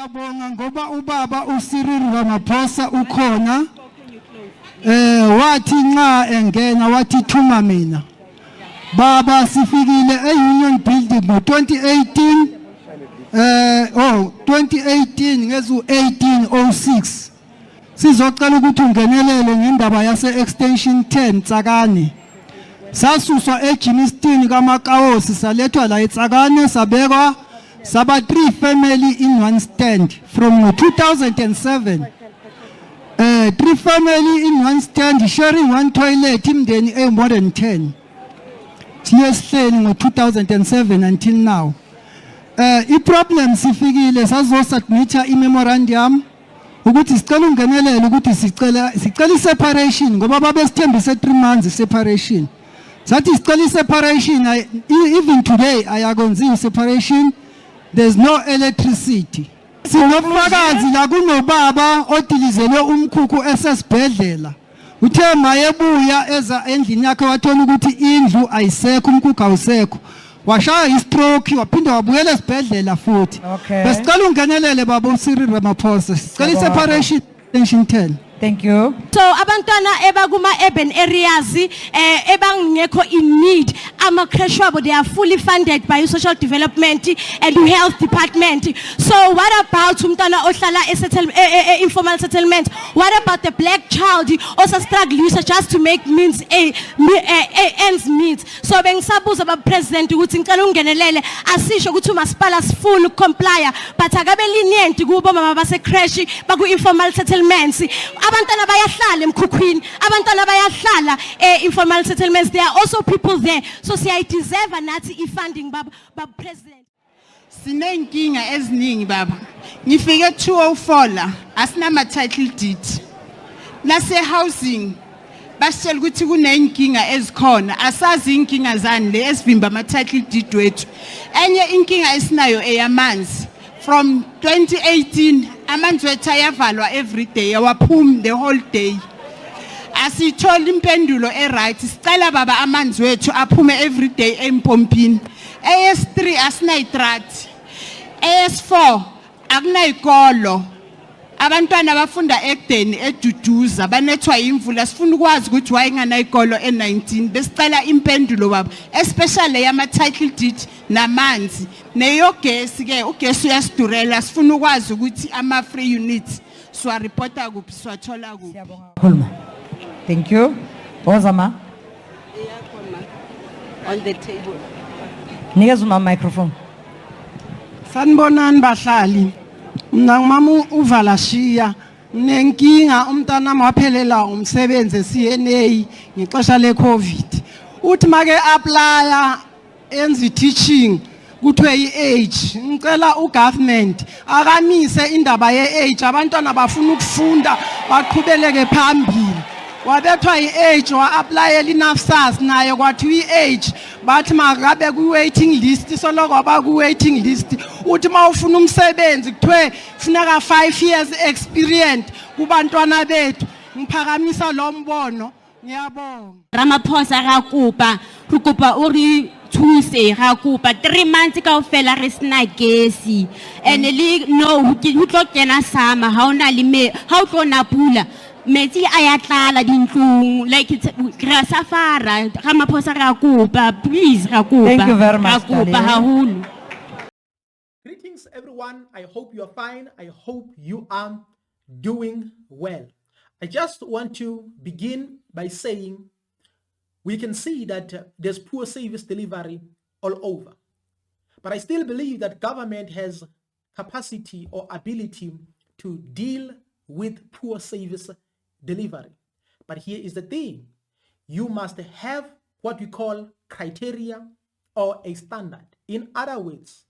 Ngiyabonga ngoba ubaba uCyril Ramaphosa ukhona. Wathi nxa engena wathi thuma mina. Baba sifikile e-Union Building ngo-2018. 2018 ngezu 1806. Sizocela ukuthi ungenelele ngendaba yase extension 10 Tsakane. Sasuswa eJimistini kaMakaosi salethwa la eTsakane sabekwa saba 3 family in one stand from 2007. 3 family in one stand sharing one toilet imndeni more than 10. Siyehleli ngo-2007 until now. I-problem sifikile sazosubmita i-memorandum ukuthi sicela ungenelele ukuthi sicela i-separation ngoba babesithembise 3 months separation. Sathi sicela i-separation, even today ayakwenziwa separation. There's no electricity. Sinobufakazi la kunobaba odilizelwe umkhukhu esesibhedlela. Uthe mayebuya eza endlini yakhe wathola ukuthi indlu ayisekho umkhukhu awusekho. Washaya i-stroke waphinda wabuyela esibhedlela futhi. Besicela ungenelele baba uCyril Ramaphosa. Sicela i-separation extension 10. Thank you. So abantwana ebakuma urban areas ebangekho in need ama-creche wabo they are fully funded by social development and health department. So what about umntwana ohlala informal settlement? What about the black child also struggling just to make ends meet? So bengisabuza ba president ukuthi ngicela ungenelele asisho ukuthi umasipala sifuna comply but akabe lenient kubo mama base creche baku informal settlements. Abantwana bayahlala emkhukhwini, abantwana bayahlala informal settlements. There are also people there. So I deserve nathi i-funding baba president. Sinenkinga eziningi baba. Ngifike 204 la asinama title deed. Nase housing basitshela ukuthi kunenkinga ezikhona asazi inkinga zani le esivimba ama title deed wethu. Enye inkinga esinayo eyamanzi. From 2018 amanzi wethu ayavalwa every day awaphumi the whole day. Asithola impendulo right. Sicela baba amanzi wethu aphume every day empompini. AS3 asinayitrat. AS4 akunayikolo. Abantwana bafunda ekudeni eduduza banethwa imvula sifuna ukwazi ukuthi wayinganayikolo e19 besicela impendulo baba especially yama title deed namanzi neyogesi ke ugesi uyasidurela sifuna ukwazi ukuthi ama free units siwa reporta kuphi siwathola kuphi. Siyabonga. Thank you. Ozama. On the table. Nikeza uma microphone. Sanibonani bahlali. Mina ngumama uValashiya. Nenkinga umntana waphelela umsebenzi CNA ngexesha leCovid. Uthi make applya enzi teaching kuthiwe i-age. Ngicela ugovernment akamise indaba ye-age abantwana bafuna ukufunda baqhubeleke phambili. Wabethwa i-age wa-applyela i-NAFSAS naye kwathiwa i-age bathi makabe ku-waiting list soloko abaku-waiting list. Uthi mawufuna umsebenzi kuthiwe funeka 5 years experience kubantwana bethu. Ngiphakamisa lo mbono. Ngiyabonga. Ramaphosa rukupa uri thuse rakupa 3 months kaofela re sna gesi and no ho tlo kena sama ha ona le me ha o tlo na pula metsi ayatlala dintlong like ra safara Ramaphosa rakupa please rakupa. Thank you very much. Rakupa haholo. Greetings everyone, I hope you are fine. I hope you are doing well. I just want to begin by saying we can see that there's poor service delivery all over. But I still believe that government has capacity or ability to deal with poor service delivery. But here is the thing. You must have what we call criteria or a standard. In other words,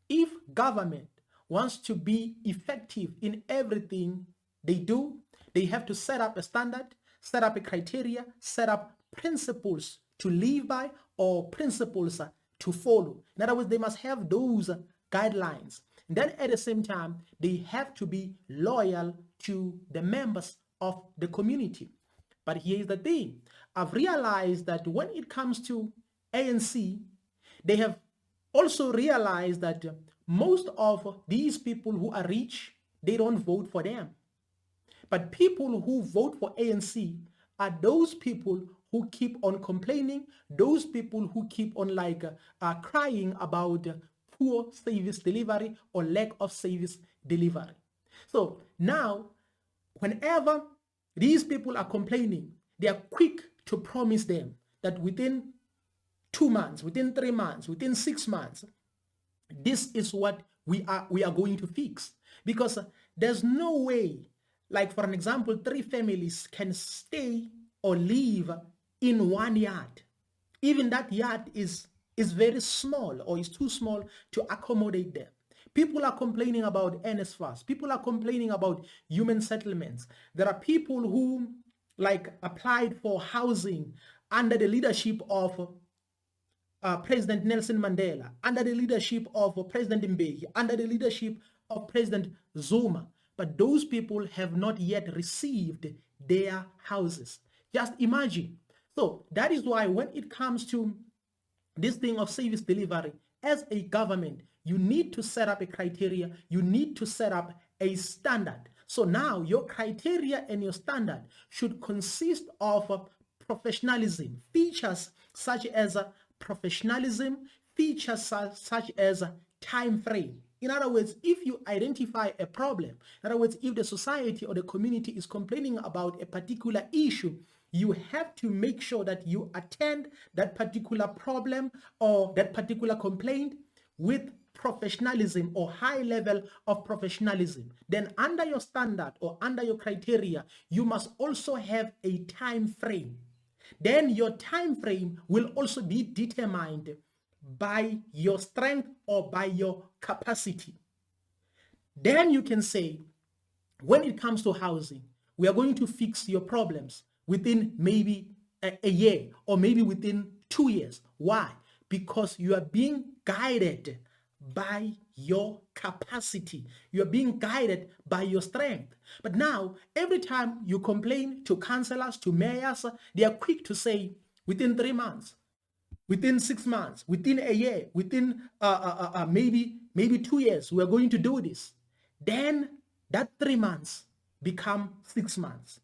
if government wants to be effective in everything they do, they have to set up a standard, set up a criteria, set up principles to live by or principles to follow. In other words, they must have those guidelines. And then at the same time, they have to be loyal to the members of the community. But here's the thing. I've realized that when it comes to ANC, they have also realized that most of these people who are rich, they don't vote for them. But people who vote for ANC are those people who keep on complaining, those people who keep on crying about poor service delivery or lack of service delivery. So now, whenever these people are complaining, they are quick to promise them that within 2 months, within 3 months, within 6 months, this is what we are going to fix. Because there's no way, like for an example, 3 families can stay or live in one yard. Even that yard is very small or is too small to accommodate them. People are complaining about NSFAS. People are complaining about human settlements. There are people who applied for housing under the leadership of President Nelson Mandela, under the leadership of President Mbeki, under the leadership of President Zuma. But those people have not yet received their houses. Just imagine. So that is why when it comes to this thing of service delivery, as a government, you need to set up a criteria, you need to set up a standard. So now your criteria and your standard should consist of professionalism, features such as professionalism, features such as time frame. In other words, if you identify a problem, in other words, if the society or the community is complaining about a particular issue, you have to make sure that you attend that particular problem or that particular complaint with professionalism or high level of professionalism. Then under your standard or under your criteria, you must also have a time frame. Then your time frame will also be determined by your strength or by your capacity. Then you can say, when it comes to housing, we are going to fix your problems within maybe a year or maybe within 2 years. Why? Because you are being guided by your capacity. You are being guided by your strength. But now, every time you complain to councillors, to mayors, they are quick to say, within 3 months, within 6 months, within a year, within maybe 2 years, we are going to do this. Then that 3 months become 6 months.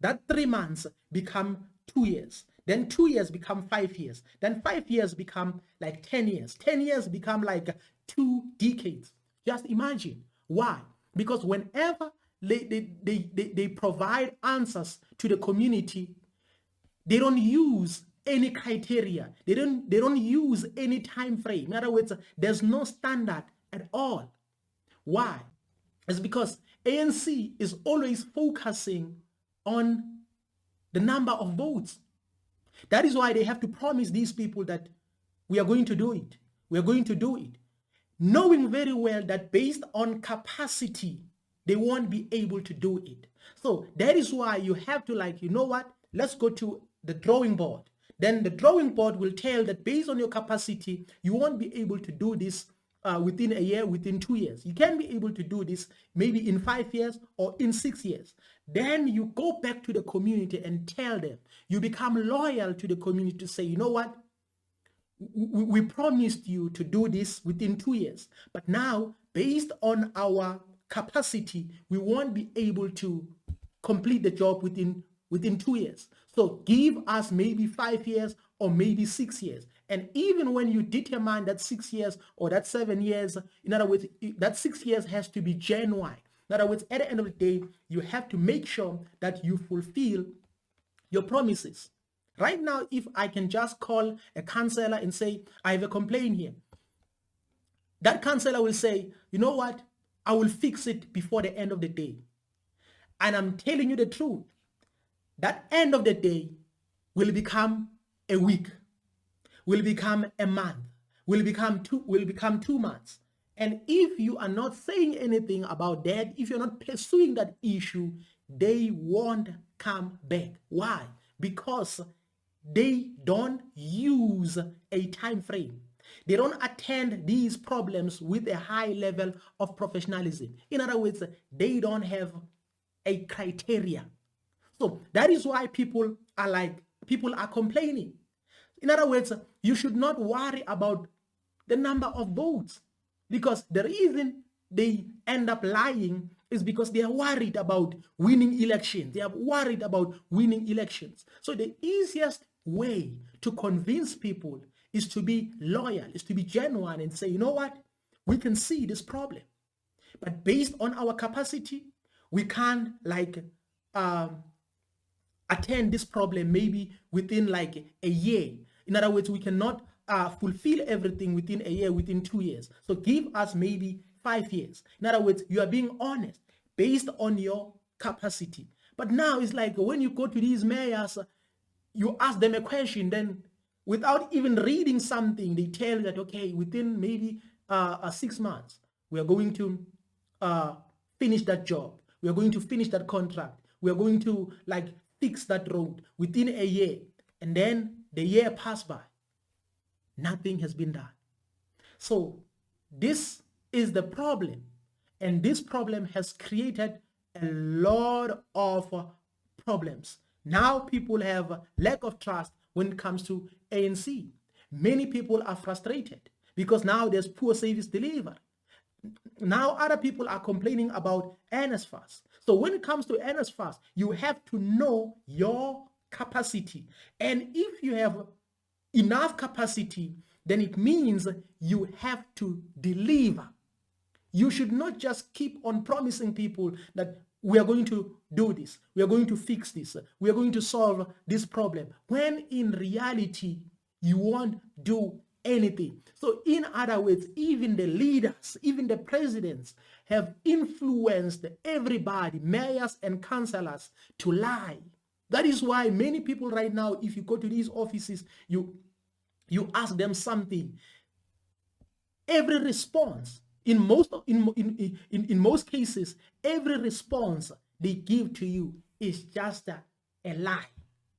That 3 months become 2 years. Then 2 years become 5 years. Then 5 years become like 10 years. 10 years become like 2 decades. Just imagine. Why? Because whenever they provide answers to the community, they don't use any criteria. They don't use any time frame. In other words, there's no standard at all. Why? It's because ANC is always focusing on the number of votes. That is why they have to promise these people that we are going to do it. We are going to do it. Knowing very well that based on capacity, they won't be able to do it. So that is why you have to you know what? Let's go to the drawing board. Then the drawing board will tell that based on your capacity, you won't be able to do this within a year, within 2 years. You can be able to do this maybe in 5 years or in 6 years. Then you go back to the community and tell them. You become loyal to the community to say, you know what? We promised you to do this within 2 years. But now, based on our capacity, we won't be able to complete the job within 2 years. So give us maybe 5 years or maybe 6 years. And even when you determine that 6 years or that 7 years, in other words, that 6 years has to be genuine. In other words, at the end of the day, you have to make sure that you fulfill your promises. Right now, if I can just call a councillor and say, I have a complaint here, that councillor will say, you know what? I will fix it before the end of the day. And I'm telling you the truth. That end of the day will become a week, will become a month, will become 2 months. And if you are not saying anything about that, if you're not pursuing that issue, they won't come back. Why? Because they don't use a time frame. They don't attend these problems with a high level of professionalism. In other words, they don't have a criteria. So that is why people are complaining. In other words, you should not worry about the number of votes. Because the reason they end up lying is because they are worried about winning elections. They are worried about winning elections. So the easiest way to convince people is to be loyal, is to be genuine and say, you know what? We can see this problem. But based on our capacity, we can't attend this problem maybe within like a year. In other words, we cannot fulfill everything within a year, within 2 years. So give us maybe 5 years. In other words, you are being honest based on your capacity. But now it's like when you go to these mayors, you ask them a question, then without even reading something, they tell you that, okay, within maybe 6 months, we are going to finish that job. We are going to finish that contract. We are going to like fix that road within a year. And then the year passed by. Nothing has been done. So this is the problem. And this problem has created a lot of problems. Now people have lack of trust when it comes to ANC. Many people are frustrated because now there's poor service delivery. Now other people are complaining about NSFAS. So when it comes to NSFAS, you have to know your capacity. And if you have enough capacity, then it means you have to deliver. You should not just keep on promising people that we are going to do this, we are going to fix this, we are going to solve this problem, when in reality, you won't do anything. So in other words, even the leaders, even the presidents have influenced everybody, mayors and councillors, to lie. That is why many people right now, if you go to these offices, you ask them something, every response, in most cases, every response they give to you is just a lie.